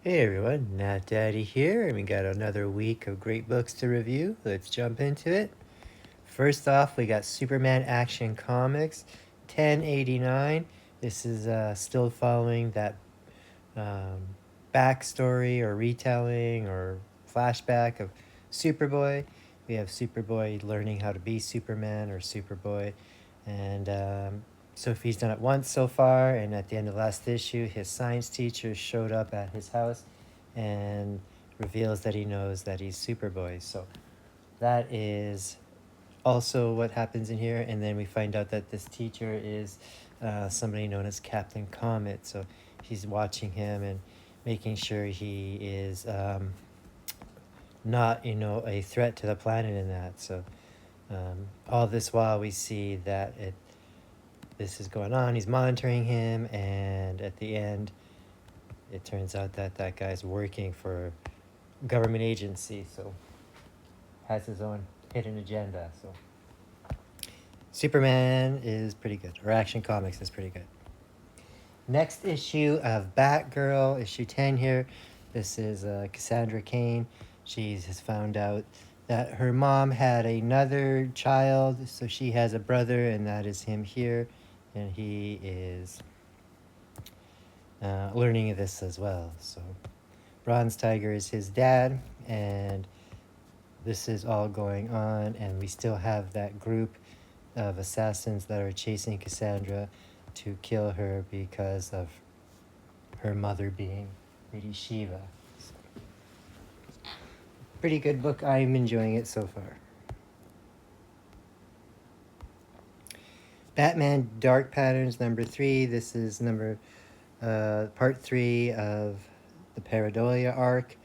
Hey everyone, Nat Daddy here, and we got another week of great books to review. Let's jump into it. First off, we got Superman Action Comics 1089. This is still following that um, backstory or retelling or flashback of Superboy. We have Superboy learning how to be Superman or Superboy, and Sophie's done it once so far. And at the end of last issue, his science teacher showed up at his house and reveals that he knows that he's Superboy. So that is also what happens in here. And then we find out that this teacher is somebody known as Captain Comet. So he's watching him and making sure he is not, a threat to the planet in that. So all this while we see that this is going on. He's monitoring him, and at the end, it turns out that that guy's working for a government agency. So has his own hidden agenda. So Superman is pretty good, or Action Comics is pretty good. Next issue of Batgirl, issue 10 here. This is Cassandra Cain. She has found out that her mom had another child, so she has a brother, and that is him here. And he is learning this as well. So Bronze Tiger is his dad, and this is all going on, and we still have that group of assassins that are chasing Cassandra to kill her because of her mother being Lady Shiva. So, pretty good book. I'm enjoying it so far. Batman Dark Patterns number 3. This is part 3 of the Pareidolia arc.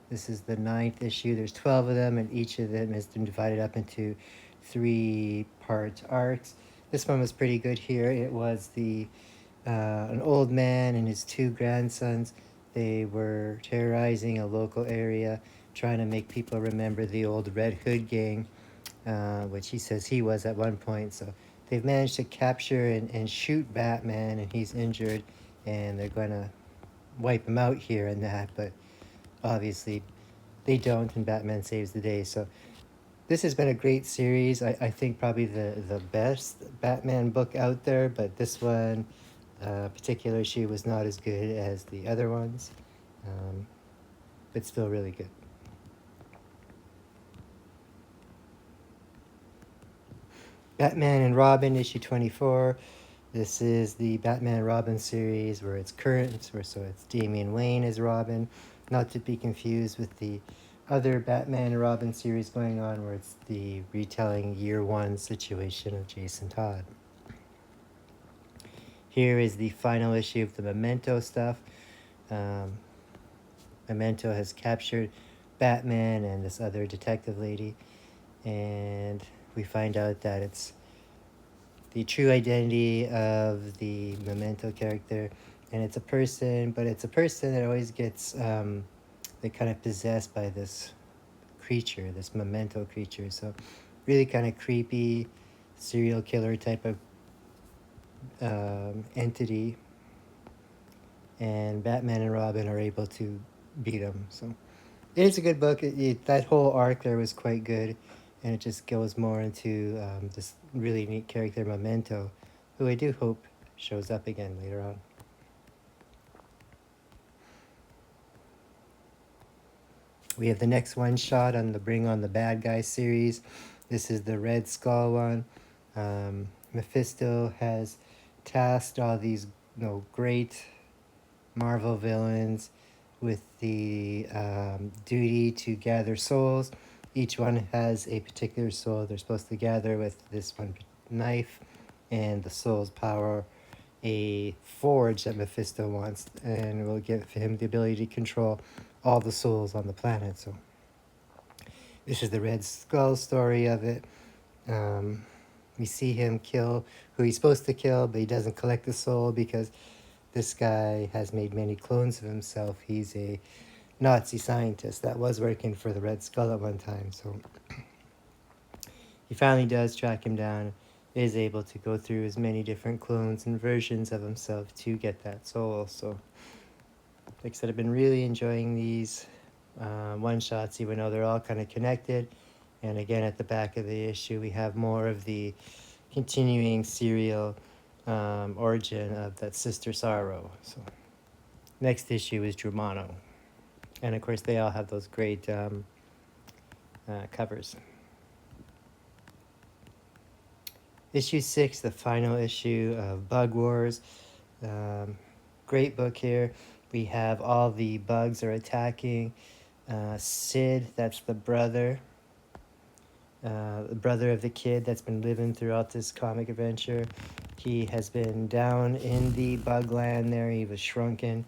This is the 9th issue. There's 12 of them, and each of them has been divided up into 3-part arcs. This one was pretty good here. It was an old man and his 2 grandsons. They were terrorizing a local area, trying to make people remember the old Red Hood gang, which he says he was at one point. So they've managed to capture and shoot Batman, and he's injured, and they're going to wipe him out here and that, but obviously they don't, and Batman saves the day. So this has been a great series. I think probably the best Batman book out there, but this one particular issue was not as good as the other ones, but still really good. Batman and Robin, issue 24. This is the Batman and Robin series where it's current, so it's Damian Wayne as Robin, not to be confused with the other Batman and Robin series going on where it's the retelling year 1 situation of Jason Todd. Here is the final issue of the Memento stuff. Memento has captured Batman and this other detective lady, and we find out that it's the true identity of the Memento character, and it's a person, but it's a person that always gets they kind of possessed by this creature, this Memento creature. So really kind of creepy serial killer type of entity, and Batman and Robin are able to beat him. So it is a good book. That whole arc there was quite good, and it just goes more into this really neat character, Memento, who I do hope shows up again later on. We have the next one shot on the Bring on the Bad Guy series. This is the Red Skull one. Mephisto has tasked all these great Marvel villains with the duty to gather souls. Each one has a particular soul they're supposed to gather with this one knife, and the souls power a forge that Mephisto wants, and will give him the ability to control all the souls on the planet. So this is the Red Skull story of it. We see him kill who he's supposed to kill, but he doesn't collect the soul because this guy has made many clones of himself. He's a Nazi scientist that was working for the Red Skull at one time. So he finally does track him down, is able to go through as many different clones and versions of himself to get that soul. So Like I said, I've been really enjoying these one-shots, even though they're all kind of connected. And again, at the back of the issue, we have more of the continuing serial origin of that Sister Sorrow. So next issue is Drumano. And of course, they all have those great covers. Issue 6, the final issue of Bug Wars. Great book here. We have all the bugs are attacking. Sid, that's the brother of the kid that's been living throughout this comic adventure. He has been down in the bug land there. He was shrunken,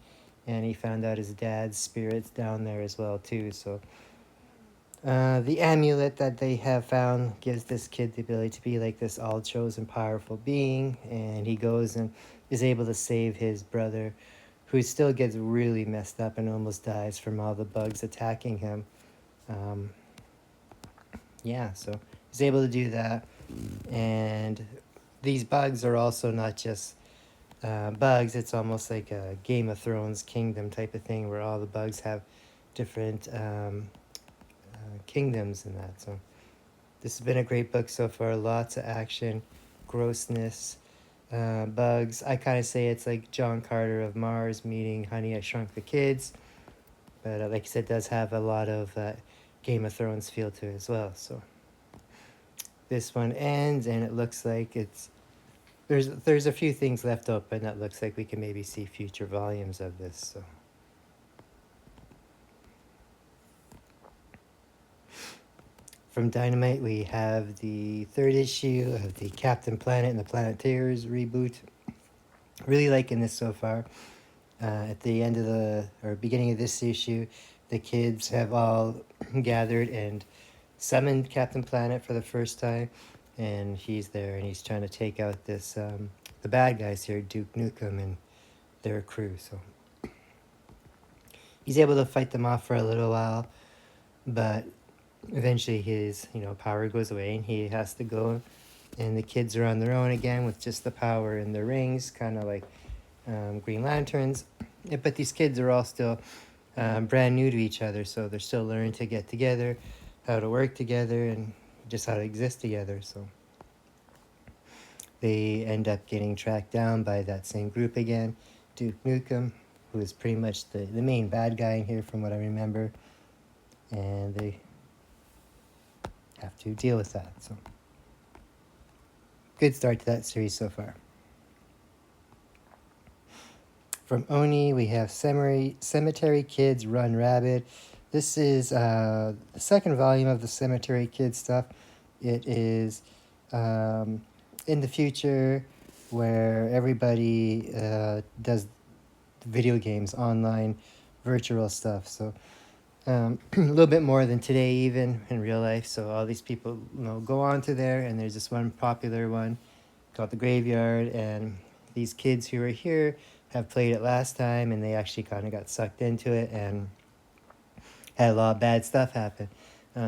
and he found out his dad's spirit's down there as well too. So the amulet that they have found gives this kid the ability to be like this all-chosen powerful being, and he goes and is able to save his brother, who still gets really messed up and almost dies from all the bugs attacking him. Yeah, so he's able to do that. And these bugs are also not just bugs, it's almost like a Game of Thrones kingdom type of thing where all the bugs have different kingdoms and that. So this has been a great book so far. Lots of action, grossness, bugs. I kind of say it's like John Carter of Mars meeting Honey, I Shrunk the Kids. But like I said, it does have a lot of Game of Thrones feel to it as well. So this one ends, and it looks like there's a few things left open that looks like we can maybe see future volumes of this. So from Dynamite, we have the 3rd issue of the Captain Planet and the Planeteers reboot. Really liking this so far. At the end of or beginning of this issue, the kids have all gathered and summoned Captain Planet for the first time, and he's there and he's trying to take out this the bad guys here, Duke Nukem and their crew. So he's able to fight them off for a little while, but eventually his power goes away and he has to go, and the kids are on their own again with just the power and the rings, kind of like Green Lanterns. But these kids are all still brand new to each other, so they're still learning to get together, how to work together, and just how to exist together. So they end up getting tracked down by that same group again, Duke Nukem, who is pretty much the main bad guy in here from what I remember, and they have to deal with that. So good start to that series so far. From Oni, we have Cemetery Kids Run Rabid. This is the 2nd volume of the Cemetery Kids stuff. It is in the future where everybody does video games, online, virtual stuff. So a little bit more than today even in real life. So all these people go on to there, and there's this one popular one called The Graveyard, and these kids who are here have played it last time, and they actually kind of got sucked into it and had a lot of bad stuff happen.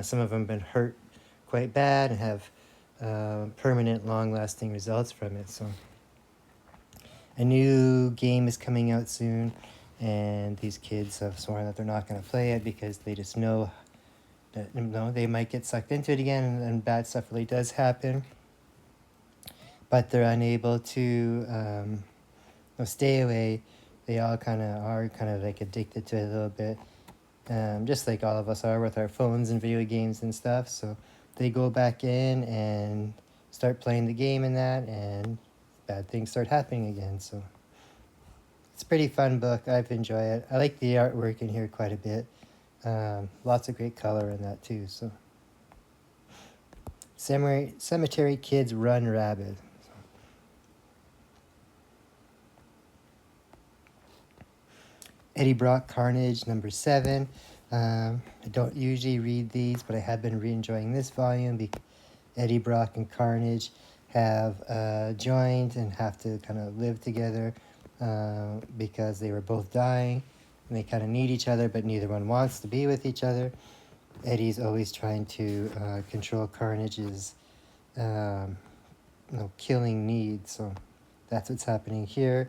Some of them have been hurt quite bad and have permanent, long-lasting results from it. So a new game is coming out soon, and these kids have sworn that they're not going to play it because they just know that they might get sucked into it again, and bad stuff really does happen. But they're unable to stay away. They all kind of like addicted to it a little bit, just like all of us are with our phones and video games and stuff. So they go back in and start playing the game and that, and bad things start happening again. So it's a pretty fun book. I've enjoyed it. I like the artwork in here quite a bit. Lots of great color in that too. So Cemetery Kids Run Rabid. Eddie Brock Carnage number 7. I don't usually read these, but I have been re-enjoying this volume because Eddie Brock and Carnage have joined and have to kind of live together because they were both dying, and they kind of need each other, but neither one wants to be with each other. Eddie's always trying to control Carnage's killing needs, so that's what's happening here.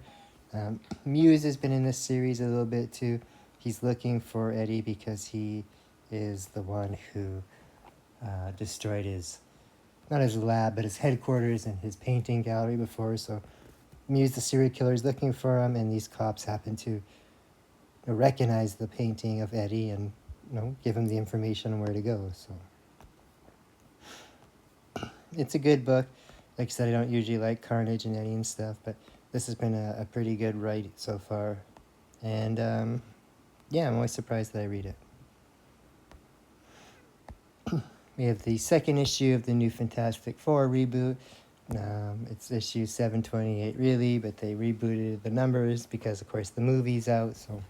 Muse has been in this series a little bit too. He's looking for Eddie because he is the one who destroyed his, not his lab, but his headquarters and his painting gallery before. So Muse, the serial killer, is looking for him, and these cops happen to recognize the painting of Eddie and give him the information on where to go. So it's a good book. Like I said, I don't usually like Carnage and Eddie and stuff, but this has been a pretty good write so far. And yeah, I'm always surprised that I read it. We have the second issue of the new Fantastic Four reboot. It's issue 728 really, but they rebooted the numbers because, of course, the movie's out. So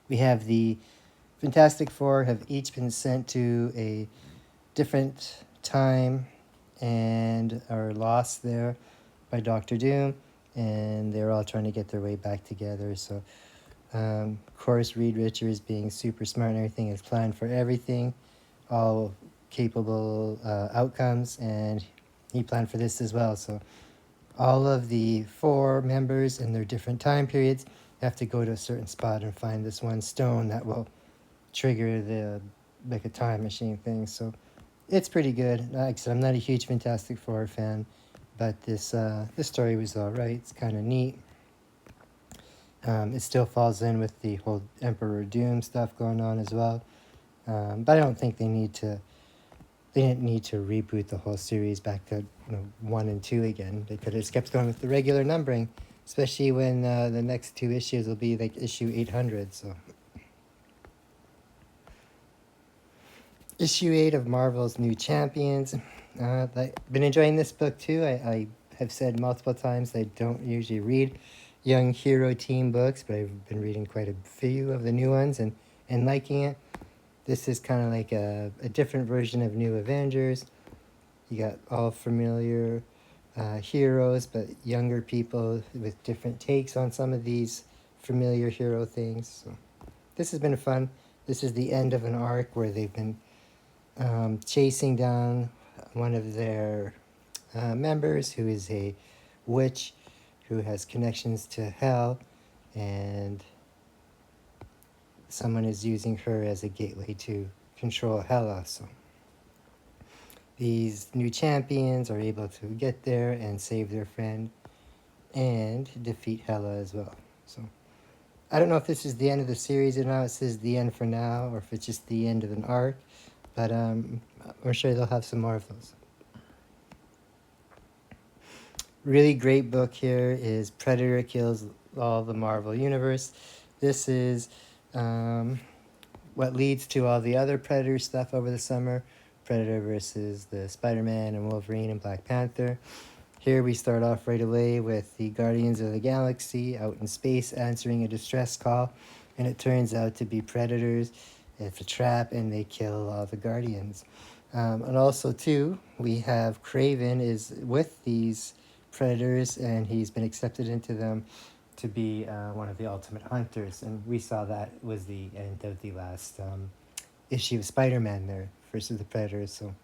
we have the Fantastic Four have each been sent to a different time and are lost there by Doctor Doom, and they're all trying to get their way back together. So, of course, Reed Richards, being super smart and everything, has planned for everything, all capable outcomes, and he planned for this as well. So all of the four members in their different time periods have to go to a certain spot and find this one stone that will trigger the like a time machine thing. So it's pretty good. Like I said, I'm not a huge Fantastic Four fan, but this story was all right. It's kind of neat. It still falls in with the whole Emperor Doom stuff going on as well. But I don't think they didn't need to reboot the whole series back to 1 and 2 again. They could have just kept going with the regular numbering, especially when the next two issues will be like issue 800. So issue 8 of Marvel's New Champions. I've been enjoying this book too. I have said multiple times I don't usually read young hero team books, but I've been reading quite a few of the new ones and liking it. This is kind of like a different version of New Avengers. You got all familiar heroes, but younger people with different takes on some of these familiar hero things. So this has been fun. This is the end of an arc where they've been chasing down one of their members who is a witch who has connections to hell, and someone is using her as a gateway to control Hela. So these new champions are able to get there and save their friend and defeat Hela as well. So I don't know if this is the end of the series or not. It says the end for now, or if it's just the end of an arc, but I'm sure they'll have some more of those. Really great book here is Predator Kills All the Marvel Universe. This is what leads to all the other Predator stuff over the summer. Predator versus the Spider-Man and Wolverine and Black Panther. Here we start off right away with the Guardians of the Galaxy out in space answering a distress call, and it turns out to be Predators. It's a trap, and they kill all the Guardians. And also, too, we have Kraven is with these Predators, and he's been accepted into them to be one of the ultimate hunters. And we saw that was the end of the last issue of Spider-Man there versus the Predators. So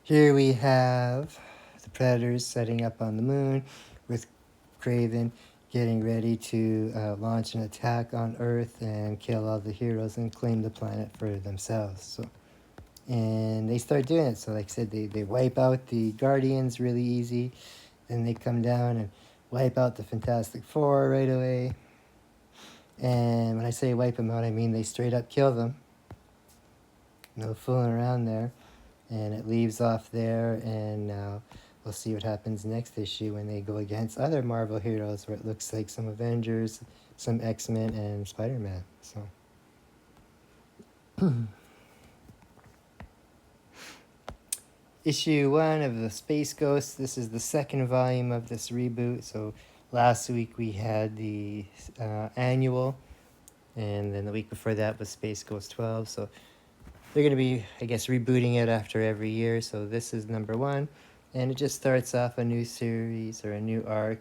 here we have the Predators setting up on the moon with Kraven getting ready to launch an attack on Earth and kill all the heroes and claim the planet for themselves. So, and they start doing it. So like I said, they wipe out the Guardians really easy. Then they come down and wipe out the Fantastic Four right away. And when I say wipe them out, I mean they straight up kill them. No fooling around there. And it leaves off there, and now we'll see what happens next issue when they go against other Marvel heroes, where it looks like some Avengers, some X-Men, and Spider-Man. So issue 1 of the Space Ghost. This is the second volume of this reboot. So last week we had the annual, and then the week before that was Space Ghost 12. So they're going to be, I guess, rebooting it after every year. So this is number 1, and it just starts off a new series or a new arc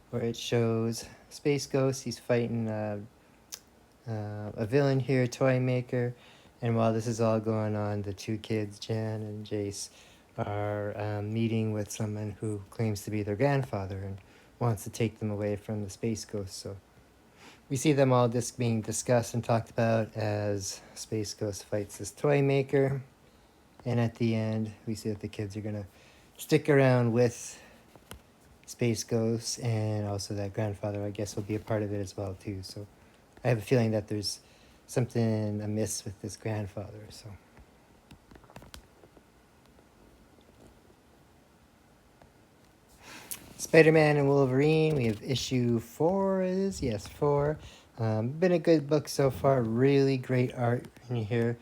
where it shows Space Ghost. He's fighting a villain here, Toymaker. And while this is all going on, the two kids, Jan and Jace, are meeting with someone who claims to be their grandfather. And wants to take them away from the Space Ghost. So we see them all just being discussed and talked about as Space Ghost fights this toy maker. And at the end, we see that the kids are going to stick around with Space Ghost, and also that grandfather, I guess, will be a part of it as well, too. So I have a feeling that there's something amiss with this grandfather. So Spider-Man and Wolverine, we have issue 4 is, yes, 4. Been a good book so far, really great art in here.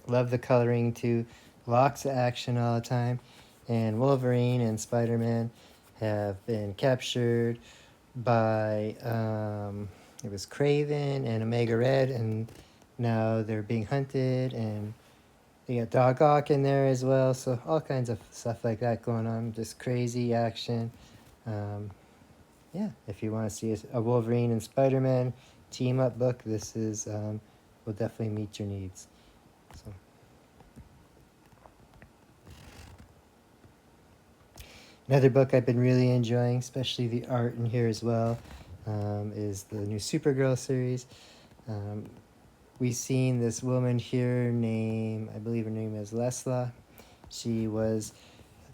Love the coloring too, lots of action all the time. And Wolverine and Spider-Man have been captured by, it was Kraven and Omega Red, and now they're being hunted, and they got Doc Ock in there as well, so all kinds of stuff like that going on, just crazy action. Yeah, if you want to see a Wolverine and Spider-Man team-up book, this is will definitely meet your needs. So. Another book I've been really enjoying, especially the art in here as well, is the new Supergirl series. We've seen this woman here named, I believe her name is Lesla. She was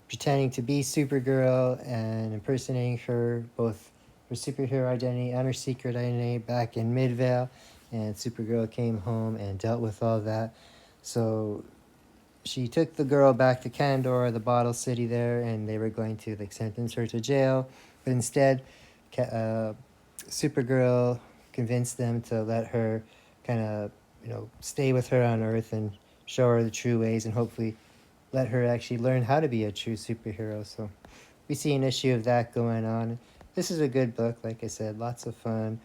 pretending to be Supergirl and impersonating her, both her superhero identity and her secret identity back in Midvale. And Supergirl came home and dealt with all that. So she took the girl back to Kandor, the bottle city there, and they were going to sentence her to jail. But instead, Supergirl convinced them to let her kind of, stay with her on Earth and show her the true ways, and hopefully let her actually learn how to be a true superhero. So we see an issue of that going on. This is a good book, like I said, lots of fun.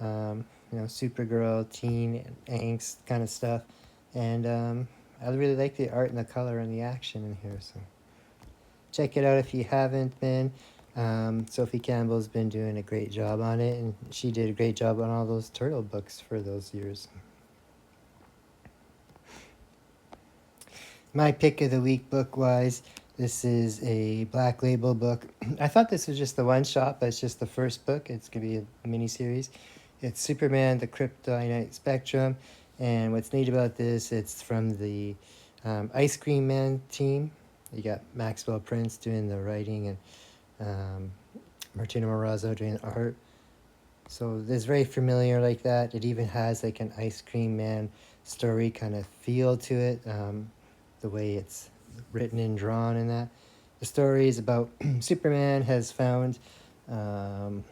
Supergirl, teen angst kind of stuff. And I really like the art and the color and the action in here. So check it out if you haven't been. Sophie Campbell's been doing a great job on it, and she did a great job on all those Turtle books for those years. My pick of the week book-wise, this is a Black Label book. I thought this was just the one-shot, but it's just the first book. It's going to be a mini-series. It's Superman, the Kryptonite Spectrum. And what's neat about this, it's from the Ice Cream Man team. You got Maxwell Prince doing the writing and Martino Morazzo doing the art. So it's very familiar like that. It even has like an Ice Cream Man story kind of feel to it. The way it's written and drawn and that. The story is about Superman has found an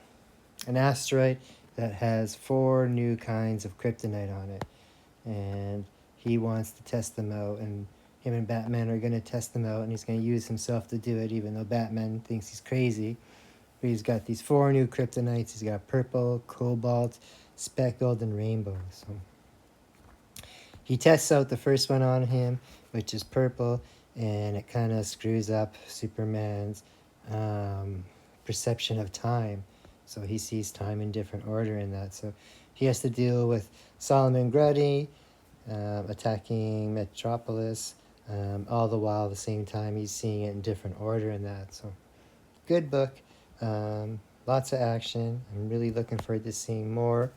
asteroid that has 4 new kinds of kryptonite on it. And he wants to test them out, and him and Batman are going to test them out, and he's going to use himself to do it, even though Batman thinks he's crazy. But he's got these 4 new kryptonites. He's got purple, cobalt, speckled, and rainbow. So he tests out the first one on him, which is purple, and it kind of screws up Superman's perception of time. So he sees time in different order in that. So he has to deal with Solomon Grundy attacking Metropolis, all the while at the same time he's seeing it in different order in that. So good book, lots of action. I'm really looking forward to seeing more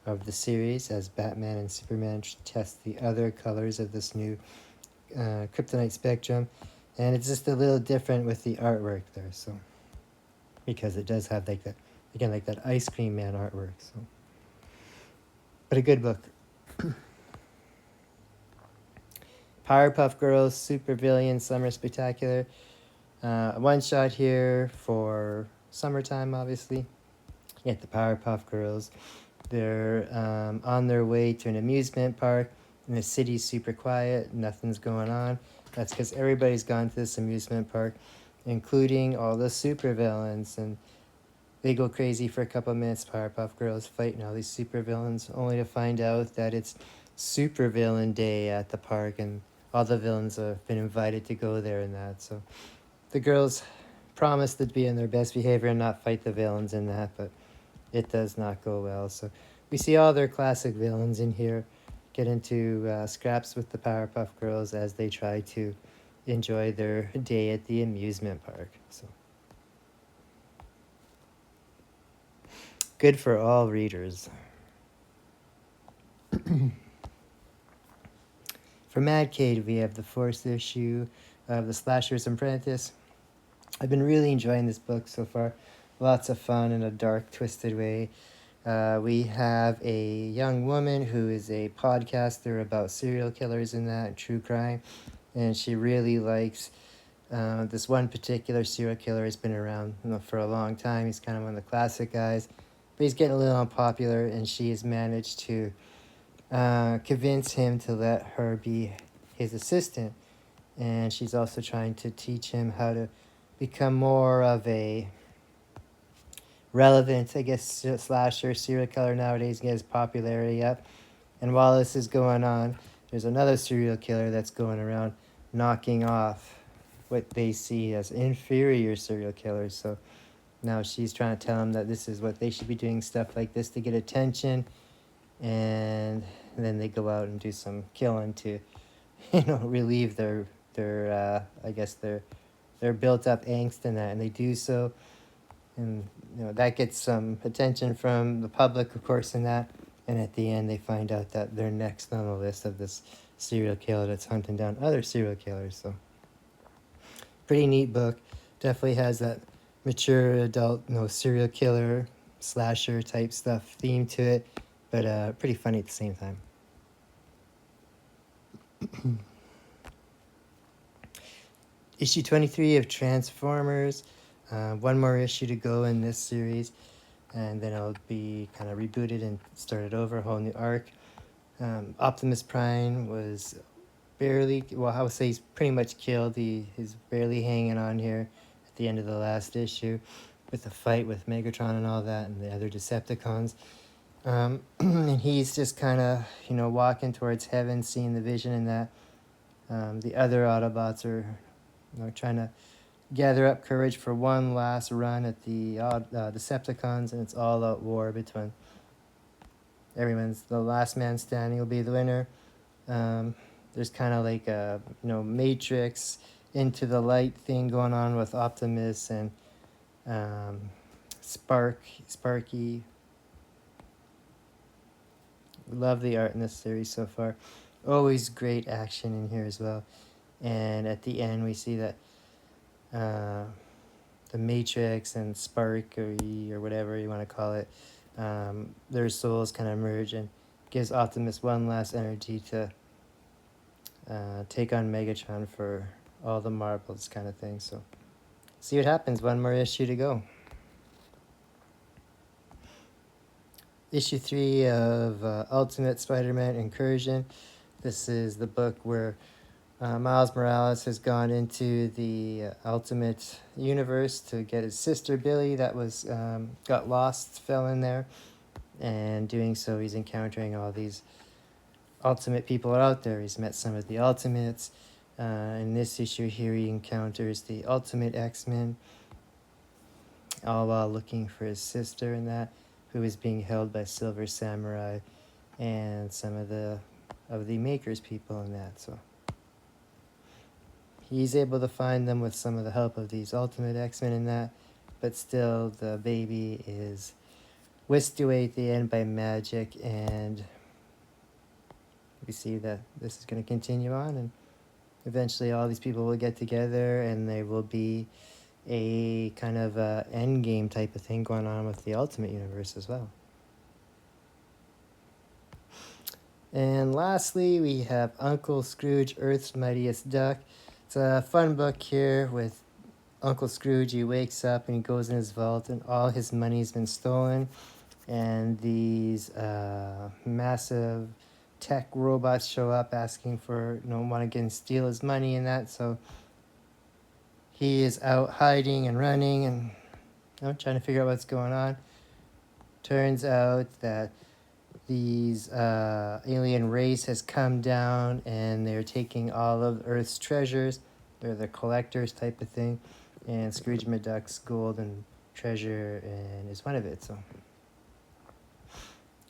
of the series as Batman and Superman test the other colors of this new Kryptonite Spectrum, and it's just a little different with the artwork there, so because it does have like that, again, like that Ice Cream Man artwork. So but a good book. Powerpuff Girls Super Villain Summer Spectacular, one shot here for summertime. Obviously, you get the Powerpuff Girls. They're on their way to an amusement park, and the city's super quiet. Nothing's going on. That's because everybody's gone to this amusement park, including all the supervillains. And they go crazy for a couple minutes. Powerpuff Girls fighting all these supervillains, only to find out that it's Supervillain Day at the park, and all the villains have been invited to go there and that. So the girls promise to be in their best behavior and not fight the villains in that, but it does not go well. So we see all their classic villains in here get into scraps with the Powerpuff Girls as they try to enjoy their day at the amusement park. So good for all readers. For Mad Cade, we have the 4th issue of The Slasher's Apprentice. I've been really enjoying this book so far. Lots of fun in a dark, twisted way. We have a young woman who is a podcaster about serial killers and that, and true crime, and she really likes this one particular serial killer. Has been around for a long time. He's kind of one of the classic guys, but he's getting a little unpopular, and she has managed to convince him to let her be his assistant. And she's also trying to teach him how to become more of a relevant, I guess, slasher, serial killer nowadays, get his popularity up. And while this is going on, there's another serial killer that's going around knocking off what they see as inferior serial killers. So now she's trying to tell him that this is what they should be doing, stuff like this to get attention. And then they go out and do some killing to, relieve their I guess their built up angst in that, and they do so, and that gets some attention from the public, of course, in that. And at the end, they find out that they're next on the list of this serial killer that's hunting down other serial killers. So, pretty neat book. Definitely has that mature adult, serial killer, slasher type stuff theme to it, but pretty funny at the same time. Issue 23 of Transformers. One more issue to go in this series, and then it'll be kind of rebooted and started over, a whole new arc. Optimus Prime was barely, well, I would say he's pretty much killed. He's barely hanging on here at the end of the last issue with the fight with Megatron and all that and the other Decepticons. And he's just kind of, walking towards heaven, seeing the vision and that. The other Autobots are trying to gather up courage for one last run at the Decepticons, and it's all out war between everyone's. The last man standing will be the winner. There's kind of like a Matrix into the light thing going on with Optimus and Sparky. Love the art in this series so far. Always great action in here as well. And at the end, we see that the Matrix and Sparky, or whatever you want to call it, their souls kind of merge and gives Optimus one last energy to take on Megatron for all the marbles kind of thing. So see what happens. One more issue to go. Issue 3 of Ultimate Spider-Man Incursion. This is the book where Miles Morales has gone into the Ultimate Universe to get his sister Billy that was got lost, fell in there. And doing so, he's encountering all these Ultimate people out there. He's met some of the Ultimates. In this issue here, he encounters the Ultimate X-Men, all while looking for his sister and that, who is being held by Silver Samurai and some of the Makers people in that. So he's able to find them with some of the help of these Ultimate X-Men in that, but still the baby is whisked away at the end by magic, and we see that this is going to continue on, and eventually all these people will get together and there will be a kind of end game type of thing going on with the Ultimate Universe as well. And lastly, we have Uncle Scrooge, Earth's Mightiest Duck. It's a fun book here with Uncle Scrooge. He wakes up and he goes in his vault and all his money's been stolen. And these massive tech robots show up asking for, want to get and steal his money and that. So he is out hiding and running and trying to figure out what's going on. Turns out that these alien race has come down and they're taking all of Earth's treasures. They're the collectors type of thing. And Scrooge McDuck's gold and treasure and is one of it. So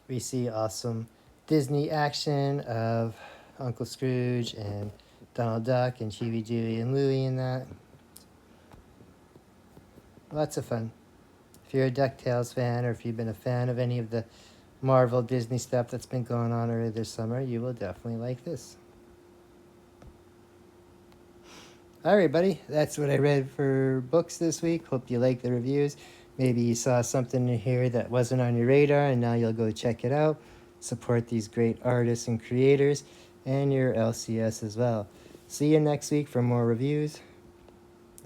we see awesome Disney action of Uncle Scrooge and Donald Duck and Huey, Dewey, and Louie in that. Lots of fun. If you're a DuckTales fan, or if you've been a fan of any of the Marvel Disney stuff that's been going on earlier this summer, you will definitely like this. All right, buddy, that's what I read for books this week. Hope you like the reviews. Maybe you saw something in here that wasn't on your radar, and now you'll go check it out. Support these great artists and creators, and your LCS as well. See you next week for more reviews.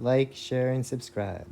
Like, share, and subscribe.